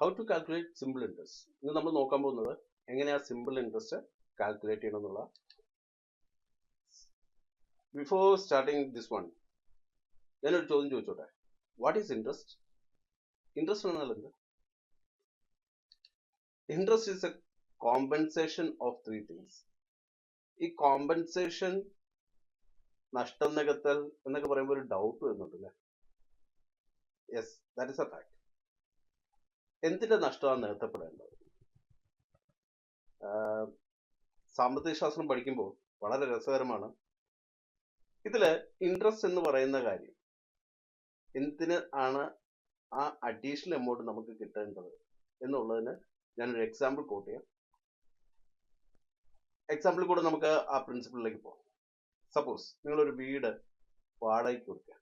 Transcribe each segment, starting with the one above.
How to calculate simple interest. ഇന്ന് നമ്മൾ നോക്കാൻ പോകുന്നത് എങ്ങനെയാ സിമ്പിൾ ഇൻട്രസ്റ്റ് കാൽക്കുലേറ്റ് ചെയ്യണം എന്നുള്ള. ബിഫോർ സ്റ്റാർട്ടിങ് ദിസ് വൺ, ഞാനൊരു ചോദ്യം ചോദിച്ചോട്ടെ. What is interest? ഇൻട്രസ്റ്റ് എന്നാൽ എന്ത്? Interest is a compensation of three things. ഈ കോമ്പൻസേഷൻ, നഷ്ടം നികത്തൽ എന്നൊക്കെ പറയുമ്പോൾ ഒരു ഡൗട്ട് വരുന്നുണ്ടല്ലേ? Yes, that is a fact. എന്തിന്റെ നഷ്ടമാണ് നികത്തപ്പെടേണ്ടത്? സാമ്പത്തിക ശാസ്ത്രം പഠിക്കുമ്പോൾ വളരെ രസകരമാണ്. ഇതില് ഇൻട്രസ്റ്റ് എന്ന് പറയുന്ന കാര്യം, എന്തിന് ആണ് ആ അഡീഷണൽ എമൗണ്ട് നമുക്ക് കിട്ടേണ്ടത് എന്നുള്ളതിന് ഞാനൊരു എക്സാമ്പിൾ കോട്ട് ചെയ്യാം. എക്സാമ്പിളിൽ കൂടെ നമുക്ക് ആ പ്രിൻസിപ്പിളിലേക്ക് പോകാം. സപ്പോസ് നിങ്ങളൊരു വീട് വാടകയ്ക്ക് കൊടുക്കുക,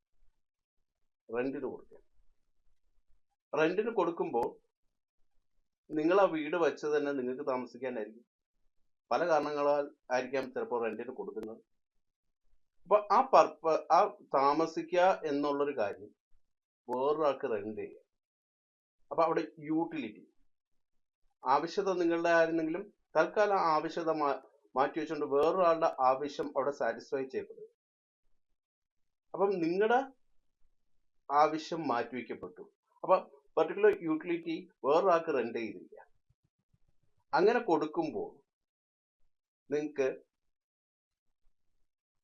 റെന്റിന് കൊടുക്കുക. റെന്റിന് കൊടുക്കുമ്പോൾ നിങ്ങൾ ആ വീട് വെച്ച് തന്നെ നിങ്ങൾക്ക് താമസിക്കാനായിരിക്കും. പല കാരണങ്ങളാൽ ആയിരിക്കാം ചിലപ്പോൾ റെന്റിന് കൊടുക്കുന്നത്. അപ്പൊ ആ താമസിക്കുക എന്നുള്ളൊരു കാര്യം വേറൊരാൾക്ക് റെന്റ് ചെയ്യുക. അപ്പൊ അവിടെ യൂട്ടിലിറ്റി, ആവശ്യത നിങ്ങളുടെ ആയിരുന്നെങ്കിലും തൽക്കാലം ആവശ്യത മാറ്റി വെച്ചുകൊണ്ട് വേറൊരാളുടെ ആവശ്യം അവിടെ സാറ്റിസ്ഫൈ ചെയ്യപ്പെടും. അപ്പം നിങ്ങളുടെ ആവശ്യം മാറ്റിവെക്കപ്പെട്ടു. അപ്പൊ പർട്ടിക്കുലർ യൂട്ടിലിറ്റി വേറൊരാൾക്ക് റെന്റ് ചെയ്തിരിക്കുക. അങ്ങനെ കൊടുക്കുമ്പോൾ നിങ്ങൾക്ക്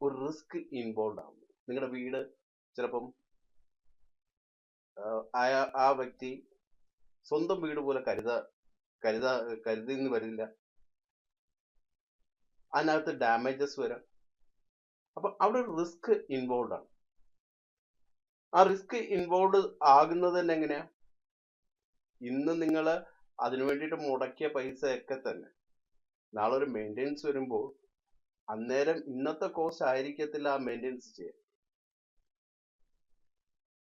ഒരു റിസ്ക് ഇൻവോൾവ് ആവും. നിങ്ങളുടെ വീട് ചിലപ്പം ആ വ്യക്തി സ്വന്തം വീട് പോലെ കരുതിന്ന് വരില്ല. അതിനകത്ത് ഡാമേജസ് വരാം. അപ്പൊ അവിടെ ഒരു റിസ്ക് ഇൻവോൾവ് ആണ്. ആ റിസ്ക് ഇൻവോൾവ് ആകുന്നത് തന്നെ എങ്ങനെയാ? ഇന്ന് നിങ്ങൾ അതിനു വേണ്ടിയിട്ട് മുടക്കിയ പൈസ ഒക്കെ തന്നെ നാളെ ഒരു മെയിൻ്റെനൻസ് വരുമ്പോൾ അന്നേരം ഇന്നത്തെ കോസ്റ്റ് ആയിരിക്കത്തില്ല ആ മെയിൻ്റെനൻസ് ചെയ്യാൻ.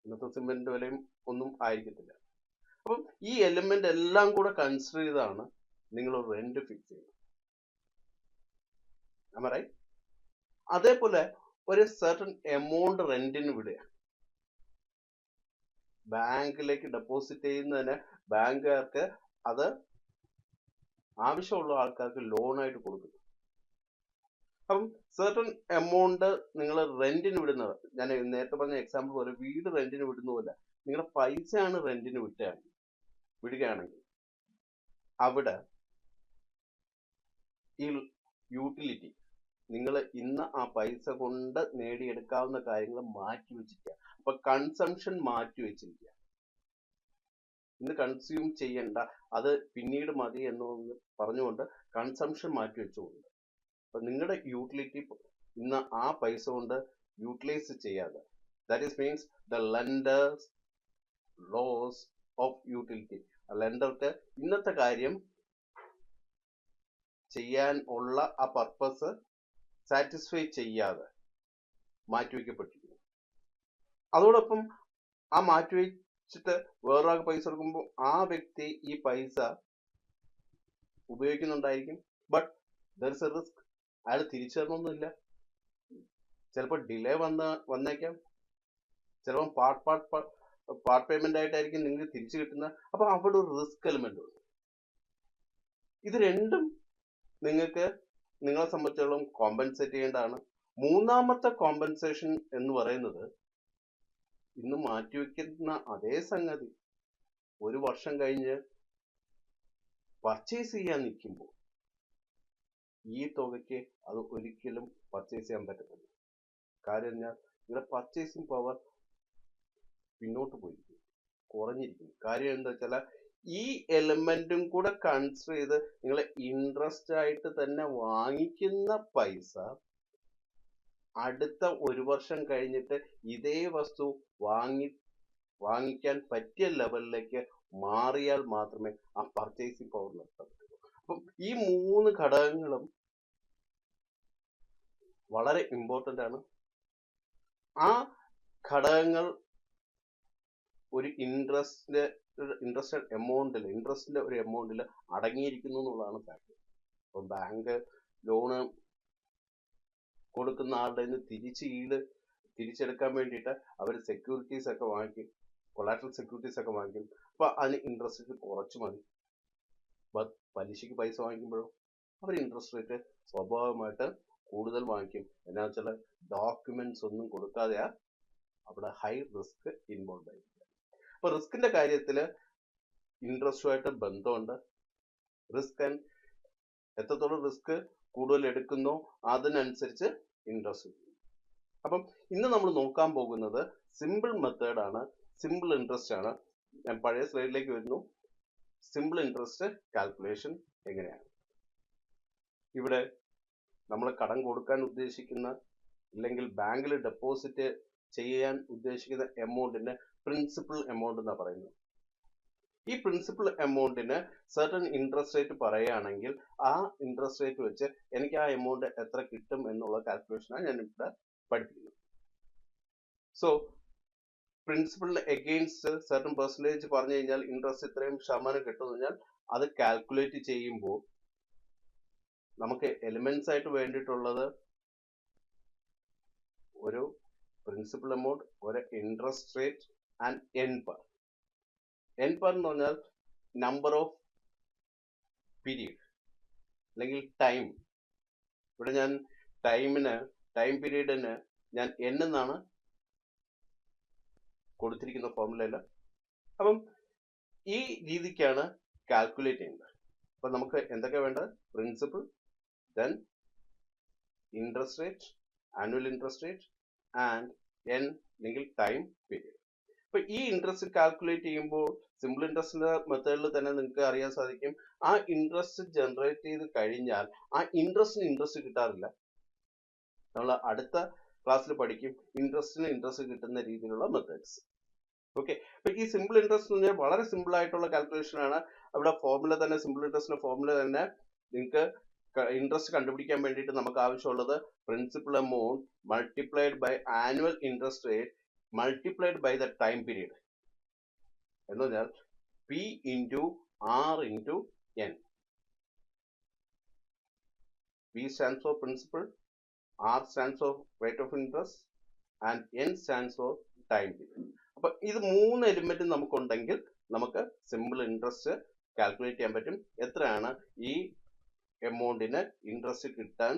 ഇന്നത്തെ സിമെന്റ് വിലയും ഒന്നും ആയിരിക്കത്തില്ല. അപ്പം ഈ എലിമെന്റ് എല്ലാം കൂടെ കൺസിഡർ ചെയ്താണ് നിങ്ങൾ റെന്റ് ഫിക്സ് ചെയ്യുന്നത്. റൈറ്റ്? അതേപോലെ ഒരു സർട്ടൺ എമൗണ്ട് റെന്റിന് വിടുക. ബാങ്കിലേക്ക് ഡെപ്പോസിറ്റ് ചെയ്യുന്നതിന് ബാങ്കുകാർക്ക് അത് ആവശ്യമുള്ള ആൾക്കാർക്ക് ലോണായിട്ട് കൊടുക്കുന്നു. അപ്പം സർട്ടൺ എമൗണ്ട് നിങ്ങൾ റെന്റിന് വിടുന്നത്, ഞാൻ നേരത്തെ പറഞ്ഞ എക്സാമ്പിൾ പോലെ വീട് റെന്റിന് വിടുന്ന പോലെ നിങ്ങളുടെ പൈസയാണ് റെന്റിന് വിടുകയാണെങ്കിൽ അവിടെ ഈ യൂട്ടിലിറ്റി നിങ്ങൾ ഇന്ന് ആ പൈസ കൊണ്ട് നേടിയെടുക്കാവുന്ന കാര്യങ്ങൾ മാറ്റി വെച്ചിരിക്കുക. അപ്പൊ കൺസംഷൻ മാറ്റി വെച്ചിരിക്കുക. ഇന്ന് കൺസ്യൂം ചെയ്യണ്ട, അത് പിന്നീട് മതി എന്ന് പറഞ്ഞുകൊണ്ട് കൺസംഷൻ മാറ്റി വെച്ചുകൊണ്ട് അപ്പൊ നിങ്ങളുടെ യൂട്ടിലിറ്റി ഇന്ന് ആ പൈസ കൊണ്ട് യൂട്ടിലൈസ് ചെയ്യാതെ, that is means the lender's loss of utility. ലെൻഡർക്ക് ഇന്നത്തെ കാര്യം ചെയ്യാൻ ഉള്ള ആ പർപ്പസ് സാറ്റിസ്ഫൈ ചെയ്യാതെ മാറ്റിവെക്കപ്പെട്ടിരിക്കുന്നു. അതോടൊപ്പം ആ മാറ്റിവെച്ചിട്ട് വേറൊരാൾക്ക് പൈസ കൊടുക്കുമ്പോൾ ആ വ്യക്തി ഈ പൈസ ഉപയോഗിക്കുന്നുണ്ടായിരിക്കും. But there is a risk. അയാൾ തിരിച്ചു തരണമെന്നില്ല. ചിലപ്പോൾ ഡിലേ വന്നേക്കാം. ചിലപ്പോൾ പാർട്ട് പേയ്മെന്റ് ആയിട്ടായിരിക്കും നിങ്ങൾക്ക് തിരിച്ചു കിട്ടുന്നത്. അപ്പൊ അവിടെ ഒരു റിസ്ക് എലിമെന്റ് ഉണ്ട്. ഇത് രണ്ടും നിങ്ങൾക്ക് നിങ്ങളെ സംബന്ധിച്ചോളം കോമ്പൻസേറ്റ് ചെയ്യേണ്ടതാണ്. മൂന്നാമത്തെ കോമ്പൻസേഷൻ എന്ന് പറയുന്നത് ഇന്ന് മാറ്റിവെക്കുന്ന അതേ സംഗതി ഒരു വർഷം കഴിഞ്ഞ് പർച്ചേസ് ചെയ്യാൻ നിൽക്കുമ്പോൾ ഈ തുകയ്ക്ക് അത് ഒരിക്കലും പർച്ചേസ് ചെയ്യാൻ പറ്റത്തില്ല. കാര്യം ഞാൻ നിങ്ങളുടെ പർച്ചേസിങ് പവർ പിന്നോട്ട് പോയിരിക്കും, കുറഞ്ഞിരിക്കും. കാര്യം എന്താ വെച്ചാൽ ഈ എലിമെന്റും കൂടെ കൺസിഡർ ചെയ്ത് നിങ്ങൾ ഇൻട്രസ്റ്റ് ആയിട്ട് തന്നെ വാങ്ങിക്കുന്ന പൈസ അടുത്ത ഒരു വർഷം കഴിഞ്ഞിട്ട് ഇതേ വസ്തു വാങ്ങിക്കാൻ പറ്റിയ ലെവലിലേക്ക് മാറിയാൽ മാത്രമേ ആ പർച്ചേസിങ് പവർ നിർത്താൻ പറ്റുള്ളൂ. അപ്പം ഈ മൂന്ന് ഘടകങ്ങളും വളരെ ഇമ്പോർട്ടൻ്റ് ആണ്. ആ ഘടകങ്ങൾ ഒരു ഇൻട്രസ്റ്റഡ് എമൗണ്ടിൽ, ഇൻട്രസ്റ്റിന്റെ ഒരു എമൗണ്ടിൽ അടങ്ങിയിരിക്കുന്നു എന്നുള്ളതാണ് ഫാക്ട്. ഇപ്പം ബാങ്ക് ലോണ് കൊടുക്കുന്ന ആളുടെ നിന്ന് തിരിച്ചെടുക്കാൻ വേണ്ടിയിട്ട് അവർ സെക്യൂരിറ്റീസ് ഒക്കെ വാങ്ങിക്കും. കൊളാട്രൽ സെക്യൂരിറ്റീസ് ഒക്കെ വാങ്ങിക്കും. അപ്പൊ അതിന് ഇൻട്രസ്റ്റ് റേറ്റ് കുറച്ച് മതി. പലിശയ്ക്ക് പൈസ വാങ്ങിക്കുമ്പോഴോ അവർ ഇൻട്രസ്റ്റ് റേറ്റ് സ്വാഭാവികമായിട്ട് കൂടുതൽ വാങ്ങിക്കും. എന്നാ വെച്ചാൽ ഡോക്യുമെന്റ്സ് ഒന്നും കൊടുക്കാതെയാ അവിടെ ഹൈ റിസ്ക് ഇൻവോൾവ് ആയിരിക്കും. അപ്പൊ റിസ്കിന്റെ കാര്യത്തിൽ ഇൻട്രസ്റ്റുമായിട്ട് ബന്ധമുണ്ട്. റിസ്ക് ആൻഡ് എത്രത്തോളം റിസ്ക് കൂടുതൽ എടുക്കുന്നോ അതിനനുസരിച്ച് ഇൻട്രസ്റ്റ്. അപ്പം ഇന്ന് നമ്മൾ നോക്കാൻ പോകുന്നത് സിമ്പിൾ മെത്തേഡാണ്, സിമ്പിൾ ഇൻട്രസ്റ്റ് ആണ്. ഞാൻ പഴയ സ്ലൈഡിലേക്ക് വരുന്നു. സിമ്പിൾ ഇൻട്രസ്റ്റ് കാൽക്കുലേഷൻ എങ്ങനെയാണ്? ഇവിടെ നമ്മൾ കടം കൊടുക്കാൻ ഉദ്ദേശിക്കുന്ന അല്ലെങ്കിൽ ബാങ്കിൽ ഡെപ്പോസിറ്റ് ചെയ്യാൻ ഉദ്ദേശിക്കുന്ന എമൗണ്ടിന് പ്രിൻസിപ്പൽ എമൗണ്ട് എന്നാണ് പറയുന്നത്. ഈ പ്രിൻസിപ്പൽ എമൗണ്ടിന് സർട്ടൻ ഇൻട്രസ്റ്റ് റേറ്റ് പറയുകയാണെങ്കിൽ ആ ഇൻട്രസ്റ്റ് റേറ്റ് വെച്ച് എനിക്ക് ആ എമൗണ്ട് എത്ര കിട്ടും എന്നുള്ള കാൽക്കുലേഷനാണ് ഞാൻ ഇവിടെ പഠിപ്പിക്കുന്നത്. സോ പ്രിൻസിപ്പലിന് എഗെയിൻസ്റ്റ് സർട്ടൻ പെർസെൻറ്റേജ് പറഞ്ഞു കഴിഞ്ഞാൽ ഇൻട്രസ്റ്റ് ഇത്രയും ശതമാനം കിട്ടും കഴിഞ്ഞാൽ അത് കാൽക്കുലേറ്റ് ചെയ്യുമ്പോൾ നമുക്ക് എലിമെന്റ്സ് ആയിട്ട് വേണ്ടിയിട്ടുള്ളത് ഒരു പ്രിൻസിപ്പൽ എമൗണ്ട്, ഒരു interest rate and N per. N per എന്ന് പറഞ്ഞാൽ നമ്പർ ഓഫ് പീരീഡ് അല്ലെങ്കിൽ ടൈം. ഇവിടെ ഞാൻ ടൈം പീരീഡിന് ഞാൻ എൻ എന്നാണ് കൊടുത്തിരിക്കുന്ന ഫോർമുലയിൽ. അപ്പം ഈ രീതിക്കാണ് കാൽക്കുലേറ്റ് ചെയ്യുന്നത്. അപ്പൊ നമുക്ക് എന്തൊക്കെ വേണ്ടത്? Principal, then interest rate, annual interest rate and N അല്ലെങ്കിൽ ടൈം പീരീഡ്. അപ്പൊ ഈ ഇൻട്രസ്റ്റ് കാൽക്കുലേറ്റ് ചെയ്യുമ്പോൾ സിമ്പിൾ ഇൻട്രസ്റ്റിന്റെ മെത്തേഡിൽ തന്നെ നിങ്ങൾക്ക് അറിയാൻ സാധിക്കും, ആ ഇൻട്രസ്റ്റ് ജനറേറ്റ് ചെയ്ത് കഴിഞ്ഞാൽ ആ ഇൻട്രസ്റ്റിന് ഇൻട്രസ്റ്റ് കിട്ടാറില്ല. നമ്മൾ അടുത്ത ക്ലാസ്സിൽ പഠിക്കും ഇൻട്രസ്റ്റിന് ഇൻട്രസ്റ്റ് കിട്ടുന്ന രീതിയിലുള്ള മെത്തേഡ്സ്. ഓക്കെ, അപ്പൊ ഈ സിമ്പിൾ ഇൻട്രസ്റ്റ് എന്ന് പറഞ്ഞാൽ വളരെ സിമ്പിൾ ആയിട്ടുള്ള കാൽക്കുലേഷൻ ആണ്. അവിടെ ഫോർമുല തന്നെ, സിമ്പിൾ ഇൻട്രസ്റ്റിന്റെ ഫോർമുല തന്നെ നിങ്ങൾക്ക് ഇൻട്രസ്റ്റ് കണ്ടുപിടിക്കാൻ വേണ്ടിയിട്ട് നമുക്ക് ആവശ്യമുള്ളത് principal amount multiplied by annual interest rate multiplied by the time period എന്ന് പറഞ്ഞാൽ P into R into N. P stands for principal, R stands for rate of interest and N stands for time period. അപ്പൊ ഇത് 3 element നമുക്കുണ്ടെങ്കിൽ നമുക്ക് simple interest calculate ചെയ്യാൻ പറ്റും. എത്രയാണ് ഈ എമൗണ്ടിന് interest കിട്ടാൻ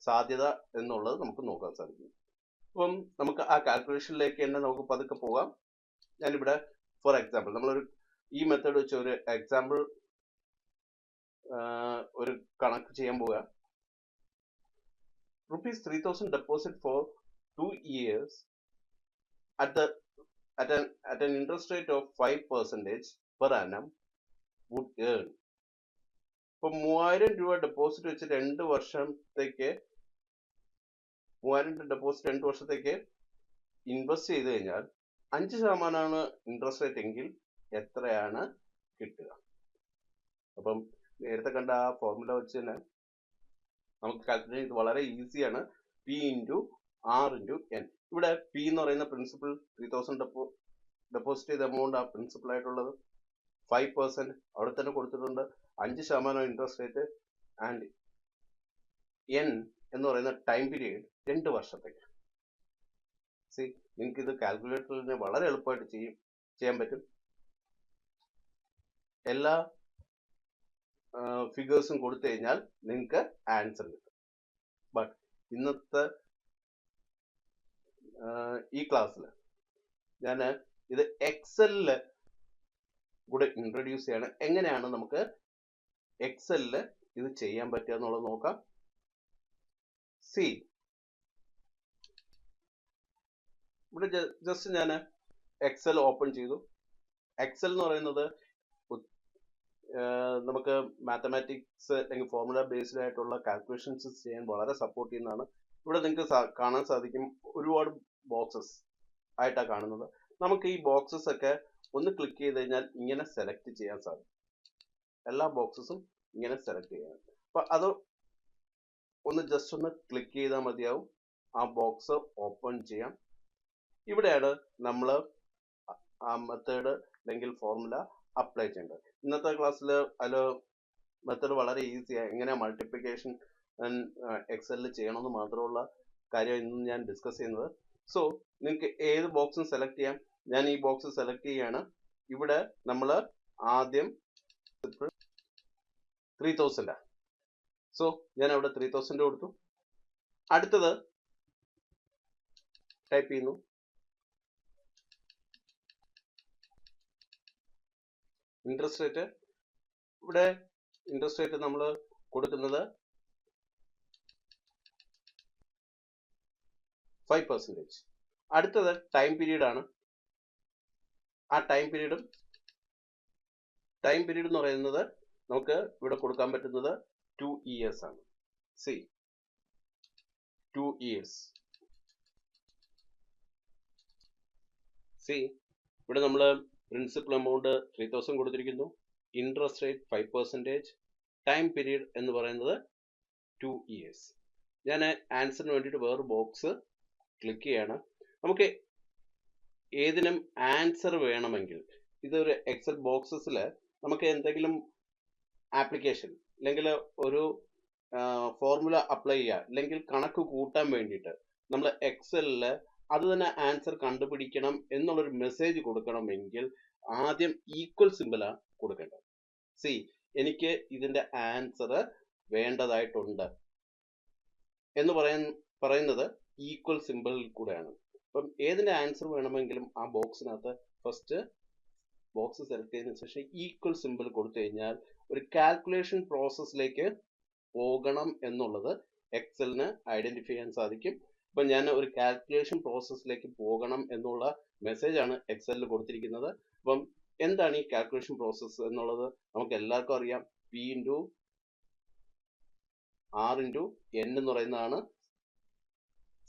സാധ്യത എന്നുള്ളത് നമുക്ക് നോക്കാൻ സാധിക്കും. അപ്പം നമുക്ക് ആ കാൽക്കുലേഷനിലേക്ക് തന്നെ നമുക്ക് പതുക്കെ പോകാം. ഞാനിവിടെ ഫോർ എക്സാമ്പിൾ നമ്മളൊരു ഈ മെത്തേഡ് വെച്ച് ഒരു എക്സാമ്പിൾ ഒരു കണക്ക് ചെയ്യാൻ പോവുക. ₹3,000 deposit for 2 years at an interest rate of 5% per annum would earn. ഇപ്പൊ 3000 രൂപ ഡെപ്പോസിറ്റ് വെച്ച് 2 വർഷത്തേക്ക് 3000 ഡെപ്പോസിറ്റ് 2 വർഷത്തേക്ക് ഇൻവെസ്റ്റ് ചെയ്ത് കഴിഞ്ഞാൽ 5% ഇൻട്രസ്റ്റ് റേറ്റ് എങ്കിൽ എത്രയാണ് കിട്ടുക? അപ്പം നേരത്തെ കണ്ട ആ ഫോർമുല വെച്ച് തന്നെ നമുക്ക് കാൽക്കുലേറ്റ് ചെയ്ത് വളരെ ഈസിയാണ്. P into R into N. ഇവിടെ പി എന്ന് പറയുന്ന പ്രിൻസിപ്പൽ 3000 ഡെപ്പോസിറ്റ് ചെയ്ത എമൗണ്ട് ആ പ്രിൻസിപ്പൽ ആയിട്ടുള്ളത്. 5% അവിടെ തന്നെ കൊടുത്തിട്ടുണ്ട്. 5% ഇൻട്രസ്റ്റ് റേറ്റ് ആൻഡ് എൻ എന്ന് പറയുന്ന ടൈം പീരീഡ് 2 വർഷത്തേക്ക്. സി, നിങ്ങൾക്ക് ഇത് കാൽക്കുലേറ്ററിന് വളരെ എളുപ്പമായിട്ട് ചെയ്യാൻ പറ്റും. എല്ലാ ഫിഗേഴ്സും കൊടുത്തു കഴിഞ്ഞാൽ നിങ്ങൾക്ക് ആൻസർ കിട്ടും. ബട്ട് ഇന്നത്തെ ഈ ക്ലാസ്സിൽ ഞാൻ ഇത് എക്സലില് കൂടെ ഇൻട്രൊഡ്യൂസ് ചെയ്യാണ്. എങ്ങനെയാണ് നമുക്ക് എക്സലില് ഇത് ചെയ്യാൻ പറ്റുക എന്നുള്ളത് നോക്കാം. സി, ഇവിടെ ജസ്റ്റ് ഞാൻ എക്സൽ ഓപ്പൺ ചെയ്തു. എക്സൽ എന്ന് പറയുന്നത് നമുക്ക് മാത്തമാറ്റിക്സ് അല്ലെങ്കിൽ ഫോർമുല ബേസ്ഡ് ആയിട്ടുള്ള കാൽക്കുലേഷൻസ് ചെയ്യാൻ വളരെ സപ്പോർട്ട് ചെയ്യുന്നതാണ്. ഇവിടെ നിങ്ങൾക്ക് കാണാൻ സാധിക്കും ഒരുപാട് ബോക്സസ് ആയിട്ടാണ് കാണുന്നത്. നമുക്ക് ഈ ബോക്സസ് ഒക്കെ ഒന്ന് ക്ലിക്ക് ചെയ്ത് കഴിഞ്ഞാൽ ഇങ്ങനെ സെലക്ട് ചെയ്യാൻ സാധിക്കും. എല്ലാ ബോക്സസും ഇങ്ങനെ സെലക്ട് ചെയ്യാൻ. അപ്പൊ അത് ജസ്റ്റ് ഒന്ന് ക്ലിക്ക് ചെയ്താൽ മതിയാവും. ആ ബോക്സ് ഓപ്പൺ ചെയ്യാം. ഇവിടെയാണ് നമ്മൾ ആ മെത്തേഡ് അല്ലെങ്കിൽ ഫോർമുല അപ്ലൈ ചെയ്യേണ്ടത്. ഇന്നത്തെ ക്ലാസ്സിൽ അതിൽ മെത്തേഡ് വളരെ ഈസിയാണ്. എങ്ങനെ മൾട്ടിപ്ലിക്കേഷൻ എക്സലിൽ ചെയ്യണമെന്ന് മാത്രമുള്ള കാര്യം ഇന്ന് ഞാൻ ഡിസ്കസ് ചെയ്യുന്നത്. സോ നിങ്ങൾക്ക് ഏത് ബോക്സും സെലക്ട് ചെയ്യാം. ഞാൻ ഈ ബോക്സ് സെലക്ട് ചെയ്യാണ്. ഇവിടെ നമ്മൾ ആദ്യം 3000 സോ ഞാൻ അവിടെ 3000 കൊടുത്തു. അടുത്തത് ടൈപ്പ് ചെയ്യുന്നു. ഇൻട്രസ്റ്റ് റേറ്റ്, ഇവിടെ ഇൻട്രസ്റ്റ് റേറ്റ് നമ്മൾ കൊടുക്കുന്നത് 5%. അടുത്തത് ടൈം പീരീഡ് ആണ്. ആ ടൈം പീരീഡ് എന്ന് പറയുന്നത് നമുക്ക് ഇവിടെ കൊടുക്കാൻ പറ്റുന്നത് 2 years ആണ്. C 2 years. സി ഇവിടെ നമ്മൾ പ്രിൻസിപ്പൽ എമൗണ്ട് 3000 കൊടുത്തിരിക്കുന്നു, ഇൻട്രസ്റ്റ് റേറ്റ് 5%, ടൈം പീരീഡ് എന്ന് പറയുന്നത് 2 years. ഞാൻ ആൻസറിന് വേണ്ടിയിട്ട് വേറൊരു ബോക്സ് ക്ലിക്ക് ചെയ്യാണ്. നമുക്ക് ഏതിനും ആൻസർ വേണമെങ്കിൽ ഇതൊരു എക്സൽ ബോക്സസിൽ നമുക്ക് എന്തെങ്കിലും ആപ്ലിക്കേഷൻ അല്ലെങ്കിൽ ഒരു ഫോർമുല അപ്ലൈ ചെയ്യുക അല്ലെങ്കിൽ കണക്ക് കൂട്ടാൻ വേണ്ടിയിട്ട് നമ്മൾ എക്സലിൽ അത് തന്നെ ആൻസർ കണ്ടുപിടിക്കണം എന്നുള്ളൊരു മെസ്സേജ് കൊടുക്കണമെങ്കിൽ ആദ്യം ഈക്വൽ സിമ്പിളാണ് കൊടുക്കേണ്ടത്. സി എനിക്ക് ഇതിന്റെ ആൻസർ വേണ്ടതായിട്ടുണ്ട് എന്ന് പറയുന്നത് ഈക്വൽ സിമ്പിളിൽ കൂടെയാണ്. അപ്പം ഏതിന്റെ ആൻസർ വേണമെങ്കിലും ആ ബോക്സിനകത്ത് ഫസ്റ്റ് ബോക്സ് സെലക്ട് ചെയ്തതിനു ശേഷം ഈക്വൽ സിമ്പിൾ കൊടുത്തു കഴിഞ്ഞാൽ ഒരു കാൽക്കുലേഷൻ പ്രോസസ്സിലേക്ക് പോകണം എന്നുള്ളത് എക്സലിന് ഐഡന്റിഫൈ ചെയ്യാൻ സാധിക്കും. അപ്പം ഞാൻ ഒരു കാൽക്കുലേഷൻ പ്രോസസ്സിലേക്ക് പോകണം എന്നുള്ള മെസ്സേജ് ആണ് എക്സലിൽ കൊടുത്തിരിക്കുന്നത്. അപ്പം എന്താണ് ഈ കാൽക്കുലേഷൻ പ്രോസസ്സ് എന്നുള്ളത് നമുക്ക് എല്ലാവർക്കും അറിയാം. P into R into N എന്ന് പറയുന്നതാണ്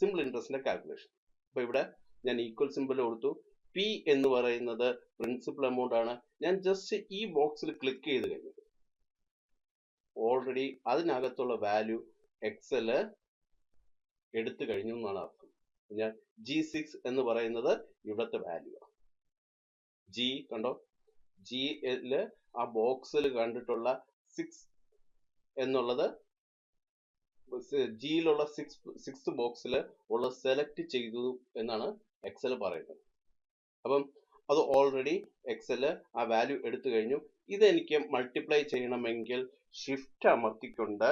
സിമ്പിൾ ഇൻട്രസ്റ്റിന്റെ കാൽക്കുലേഷൻ. അപ്പൊ ഇവിടെ ഞാൻ ഈക്വൽ സിമ്പിൾ കൊടുത്തു. പി എന്ന് പറയുന്നത് പ്രിൻസിപ്പൽ എമൗണ്ട് ആണ്. ഞാൻ ജസ്റ്റ് ഈ ബോക്സിൽ ക്ലിക്ക് ചെയ്ത് കഴിഞ്ഞു, ഓൾറെഡി അതിനകത്തുള്ള വാല്യൂ എക്സല് എടുത്തു കഴിഞ്ഞു എന്നാണ് അർത്ഥം. ഞാൻ G6 എന്ന് പറയുന്നത് ഇവിടുത്തെ വാല്യൂ ആണ്. ജി കണ്ടോ, ജിയില് ആ ബോക്സിൽ കണ്ടിട്ടുള്ള 6 എന്നുള്ളത് ജിയിലുള്ള സിക്സ് ബോക്സിൽ ഉള്ള സെലക്ട് ചെയ്തു എന്നാണ് എക്സൽ പറയുന്നത്. അപ്പം അത് ഓൾറെഡി എക്സല് ആ വാല്യൂ എടുത്തു കഴിഞ്ഞു. ഇതെനിക്ക് മൾട്ടിപ്ലൈ ചെയ്യണമെങ്കിൽ ഷിഫ്റ്റ് അമർത്തിക്കൊണ്ട്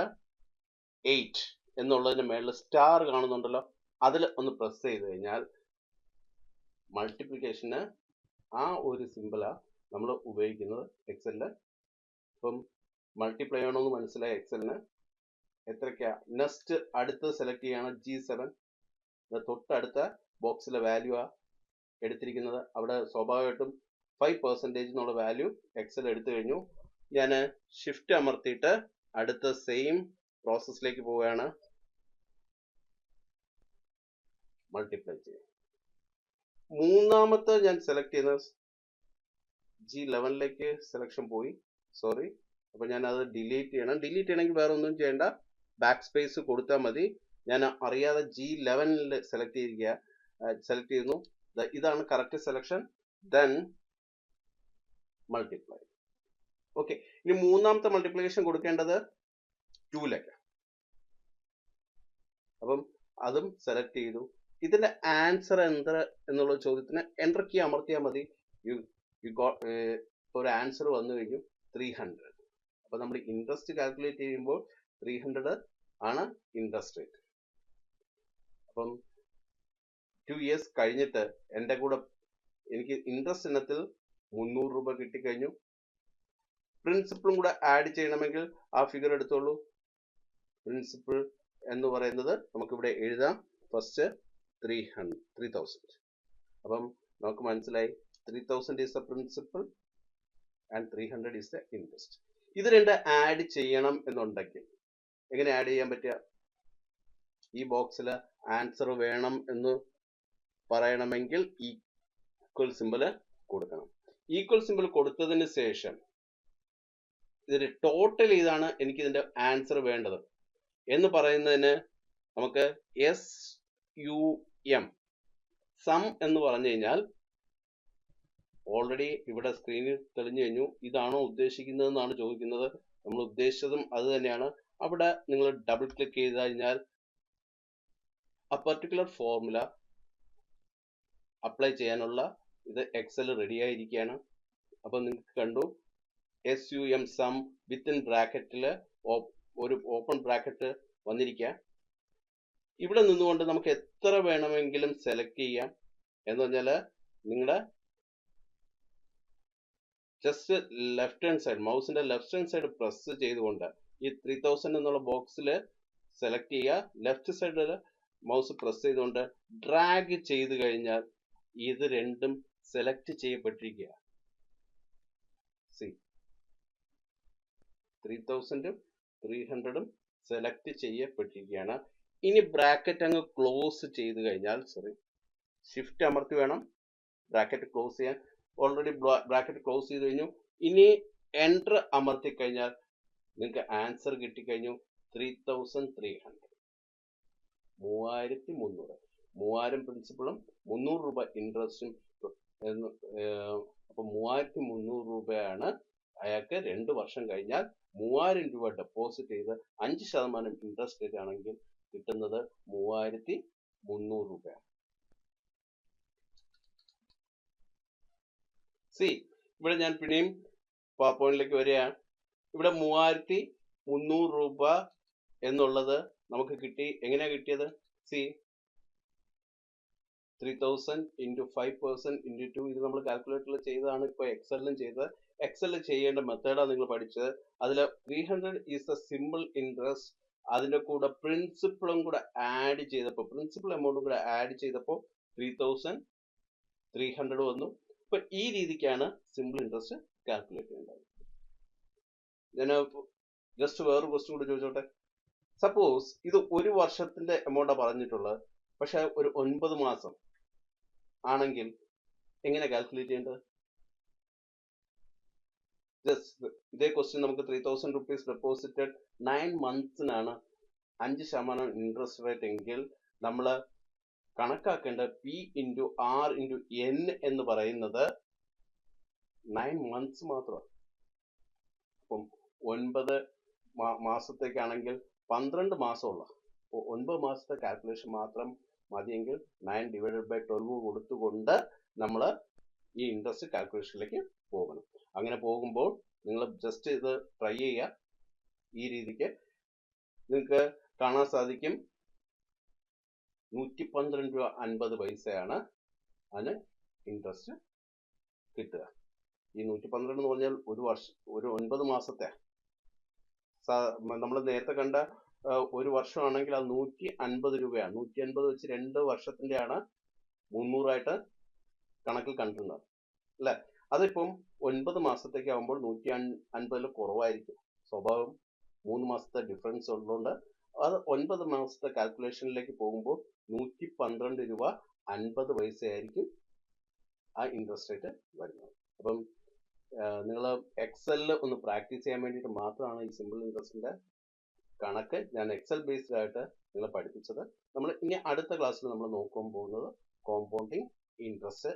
8 എന്നുള്ളതിന് മേളിൽ സ്റ്റാർ കാണുന്നുണ്ടല്ലോ, അതിൽ ഒന്ന് പ്രസ് ചെയ്ത് കഴിഞ്ഞാൽ മൾട്ടിപ്ലിക്കേഷന് ആ ഒരു സിമ്പിളാ നമ്മൾ ഉപയോഗിക്കുന്നത് എക്സലില്. അപ്പം മൾട്ടിപ്ലൈ ചെയ്യണമെന്ന് മനസ്സിലായ എക്സലിന് എത്രയ്ക്കാ നെക്സ്റ്റ് അടുത്തത് സെലക്ട് ചെയ്യാണ് G7. തൊട്ടടുത്ത ബോക്സിലെ വാല്യൂ ആ എടുത്തിരിക്കുന്നത്. അവിടെ സ്വാഭാവികമായിട്ടും 5% എന്നുള്ള വാല്യൂ എക്സൽ എടുത്തു കഴിഞ്ഞു. ഞാൻ ഷിഫ്റ്റ് അമർത്തിയിട്ട് അടുത്ത സെയിം പ്രോസസ്സിലേക്ക് പോവുകയാണ്, മൾട്ടിപ്ലൈ ചെയ്യാം. മൂന്നാമത്തെ ഞാൻ സെലക്ട് ചെയ്യുന്നത് G11ലേക്ക് സെലക്ഷൻ പോയി, സോറി. അപ്പൊ ഞാൻ അത് ഡിലീറ്റ് ചെയ്യണം. ഡിലീറ്റ് ചെയ്യണമെങ്കിൽ വേറെ ഒന്നും ചെയ്യേണ്ട, ബാക്ക് സ്പേസ് കൊടുത്താൽ മതി. ഞാൻ അറിയാതെ G11 സെലക്ട് ചെയ്യുന്നു. ഇതാണ് correct selection. Then multiply. Okay, ഇനി മൂന്നാമത്തെ മൾട്ടിപ്ലിക്കേഷൻ കൊടുക്കേണ്ടത് 2ലേക്ക്. അപ്പം അതും സെലക്ട് ചെയ്തു. ഇതിന്റെ ആൻസർ എന്താ എന്നുള്ള ചോദ്യത്തിന് എൻ്റർ കീ അമർത്തിയാൽ മതി. ഒരു ആൻസർ വന്നു കഴിഞ്ഞു 300. അപ്പൊ നമ്മൾ ഇൻട്രസ്റ്റ് കാൽക്കുലേറ്റ് ചെയ്യുമ്പോൾ 300 ആണ് ഇൻട്രസ്റ്റ് റേറ്റ്. അപ്പം 2 years കഴിഞ്ഞിട്ട് എൻ്റെ കൂടെ എനിക്ക് ഇൻട്രസ്റ്റ് ഇനത്തിൽ 300 രൂപ കിട്ടിക്കഴിഞ്ഞു. പ്രിൻസിപ്പിളും കൂടെ ആഡ് ചെയ്യണമെങ്കിൽ ആ ഫിഗർ എടുത്തോളൂ. പ്രിൻസിപ്പിൾ എന്ന് പറയുന്നത് നമുക്കിവിടെ എഴുതാം. ഫസ്റ്റ് 3000. അപ്പം നമുക്ക് മനസ്സിലായി 3000 is the principle and 300 is the interest. ഇത് രണ്ട് ആഡ് ചെയ്യണം എന്നുണ്ടെങ്കിൽ എങ്ങനെ ആഡ് ചെയ്യാൻ പറ്റുക? ഈ ബോക്സിൽ ആൻസർ വേണം എന്ന് പറയണമെങ്കിൽ ഈക്വൽ സിമ്പിൾ കൊടുക്കണം. ഈക്വൽ സിമ്പിൾ കൊടുത്തതിന് ശേഷം ഇതിന്റെ ടോട്ടൽ ഇതാണ് എനിക്ക് ഇതിന്റെ ആൻസർ വേണ്ടത് എന്ന് പറയുന്നതിന് നമുക്ക് SUM സം എന്ന് പറഞ്ഞു കഴിഞ്ഞാൽ ഓൾറെഡി ഇവിടെ സ്ക്രീനിൽ തെളിഞ്ഞു കഴിഞ്ഞു. ഇതാണോ ഉദ്ദേശിക്കുന്നതെന്നാണ് ചോദിക്കുന്നത്. നമ്മൾ ഉദ്ദേശിച്ചതും അത് തന്നെയാണ്. അവിടെ നിങ്ങൾ ഡബിൾ ക്ലിക്ക് ചെയ്ത് കഴിഞ്ഞാൽ ആ പർട്ടിക്കുലർ ഫോർമുല അപ്ലൈ ചെയ്യാനുള്ള ഇത് എക്സൽ റെഡി ആയിരിക്കുകയാണ്. അപ്പൊ നിങ്ങൾക്ക് കണ്ടു SUM സം വിത്തിൻ ബ്രാക്കറ്റിൽ ഒരു ഓപ്പൺ ബ്രാക്കറ്റ് വന്നിരിക്കുക. ഇവിടെ നിന്നുകൊണ്ട് നമുക്ക് എത്ര വേണമെങ്കിലും സെലക്ട് ചെയ്യാം. എന്ന് പറഞ്ഞാൽ നിങ്ങളുടെ ജസ്റ്റ് ലെഫ്റ്റ് ഹാൻഡ് സൈഡ്, മൗസിന്റെ ലെഫ്റ്റ് ഹാൻഡ് സൈഡ് പ്രസ് ചെയ്തുകൊണ്ട് ഈ 3000 എന്നുള്ള ബോക്സിൽ സെലക്ട് ചെയ്യുക. ലെഫ്റ്റ് സൈഡിൽ മൗസ് പ്രസ് ചെയ്തുകൊണ്ട് ഡ്രാഗ് ചെയ്ത് കഴിഞ്ഞാൽ ഇത് രണ്ടും സെലക്ട് ചെയ്യപ്പെട്ടിരിക്കുക. 3000ഉം 300ഉം സെലക്ട് ചെയ്യപ്പെട്ടിരിക്കുകയാണ്. ഇനി ബ്രാക്കറ്റ് അങ്ങ് ക്ലോസ് ചെയ്ത് കഴിഞ്ഞാൽ, ഷിഫ്റ്റ് അമർത്തി വേണം ബ്രാക്കറ്റ് ക്ലോസ് ചെയ്യാൻ. ഓൾറെഡി ബ്രാക്കറ്റ് ക്ലോസ് ചെയ്ത് കഴിഞ്ഞു. ഇനി എൻ്റർ അമർത്തി കഴിഞ്ഞാൽ നിങ്ങൾക്ക് ആൻസർ കിട്ടിക്കഴിഞ്ഞു. 3300, 3300. 3000 പ്രിൻസിപ്പളും 300 രൂപ ഇൻട്രസ്റ്റും. അപ്പൊ 3300 രൂപയാണ് അയാൾക്ക് 2 വർഷം കഴിഞ്ഞാൽ 3000 രൂപ ഡെപ്പോസിറ്റ് ചെയ്ത് 5% ഇൻട്രസ്റ്റ് റേറ്റ് ആണെങ്കിൽ കിട്ടുന്നത് 3300 രൂപയാണ്. ഇവിടെ ഞാൻ പിന്നെയും പവർ പോയിന്റിലേക്ക് വരികയാണ്. ഇവിടെ 3300 രൂപ എന്നുള്ളത് നമുക്ക് കിട്ടി. എങ്ങനെയാ കിട്ടിയത്? 3000 into 5% into 2. ഇത് നമ്മൾ കാൽക്കുലേറ്ററിൽ ചെയ്തതാണ്, ഇപ്പോൾ എക്സലിലും ചെയ്തത്. എക്സലിൽ ചെയ്യേണ്ട മെത്തേഡാണ് നിങ്ങൾ പഠിച്ചത്. അതിൽ 300 ഈസ് ദ സിമ്പിൾ ഇൻട്രസ്റ്റ്. അതിൻ്റെ കൂടെ പ്രിൻസിപ്പിളും കൂടെ ആഡ് ചെയ്തപ്പോൾ, പ്രിൻസിപ്പൽ എമൗണ്ടും കൂടെ ആഡ് ചെയ്തപ്പോൾ 3300 വന്നു. അപ്പൊ ഈ രീതിക്കാണ് സിമ്പിൾ ഇൻട്രസ്റ്റ് കാൽക്കുലേറ്റ് ചെയ്യേണ്ടത്. ഞാൻ ജസ്റ്റ് വേറൊരു ക്വസ്റ്റ്യൻ കൂടി ചോദിച്ചോട്ടെ. സപ്പോസ് ഇത് 1 വർഷത്തിന്റെ എമൗണ്ടാണ് പറഞ്ഞിട്ടുള്ളത്, പക്ഷെ ഒരു 9 മാസം ആണെങ്കിൽ എങ്ങനെ കാൽക്കുലേറ്റ് ചെയ്യേണ്ടത്? ജസ്റ്റ് ഇതേ ക്വസ്റ്റ്യൻ നമുക്ക് 3000 റുപ്പീസ് ഡെപ്പോസിറ്റഡ് 9 മന്ത്സിനാണ് 5% ഇൻട്രസ്റ്റ് റേറ്റ് എങ്കിൽ നമ്മൾ കണക്കാക്കേണ്ട P into R into N എന്ന് പറയുന്നത് 9 മന്ത്സ് മാത്രമാണ്. അപ്പം 9 മാസത്തേക്കാണെങ്കിൽ 12 മാസമുള്ള 9 മാസത്തെ കാൽക്കുലേഷൻ മാത്രം മതിയെങ്കിൽ 9/12 കൊടുത്തുകൊണ്ട് നമ്മൾ ഈ ഇൻട്രസ്റ്റ് കാൽക്കുലേഷനിലേക്ക് പോകണം. അങ്ങനെ പോകുമ്പോൾ നിങ്ങൾ ജസ്റ്റ് ഇത് ട്രൈ ചെയ്യുക. ഈ രീതിക്ക് നിങ്ങൾക്ക് കാണാൻ സാധിക്കും 112 രൂപ 50 പൈസയാണ് അതിന് ഇൻട്രസ്റ്റ് കിട്ടുക. ഈ 112 എന്ന് പറഞ്ഞാൽ ഒരു 9 മാസത്തെ. നമ്മൾ നേരത്തെ കണ്ട 1 വർഷമാണെങ്കിൽ അത് 150 രൂപയാണ്. 150 വെച്ച് 2 വർഷത്തിൻ്റെയാണ് 300 കണക്കിൽ കണ്ടിരുന്നത് അല്ലേ? അതിപ്പം 9 മാസത്തേക്ക് ആകുമ്പോൾ 150 കുറവായിരിക്കും. സ്വഭാവം 3 മാസത്തെ ഡിഫറൻസ് ഉള്ളതുകൊണ്ട് അത് 9 മാസത്തെ കാൽക്കുലേഷനിലേക്ക് പോകുമ്പോൾ 112 രൂപ 50 പൈസയായിരിക്കും ആ ഇൻട്രസ്റ്റ് റേറ്റ് വരുന്നത്. അപ്പം നിങ്ങൾ എക്സലിൽ ഒന്ന് പ്രാക്ടീസ് ചെയ്യാൻ വേണ്ടിയിട്ട് മാത്രമാണ് ഈ സിമ്പിൾ ഇൻട്രസ്റ്റിന്റെ കണക്ക് ഞാൻ എക്സൽ ബേസ്ഡ് ആയിട്ട് നിങ്ങളെ പഠിപ്പിച്ചത്. നമ്മൾ ഇനി അടുത്ത ക്ലാസ്സിൽ നമ്മൾ നോക്കാൻ പോകുന്നത് കോമ്പൗണ്ടിങ് ഇൻട്രസ്റ്റ്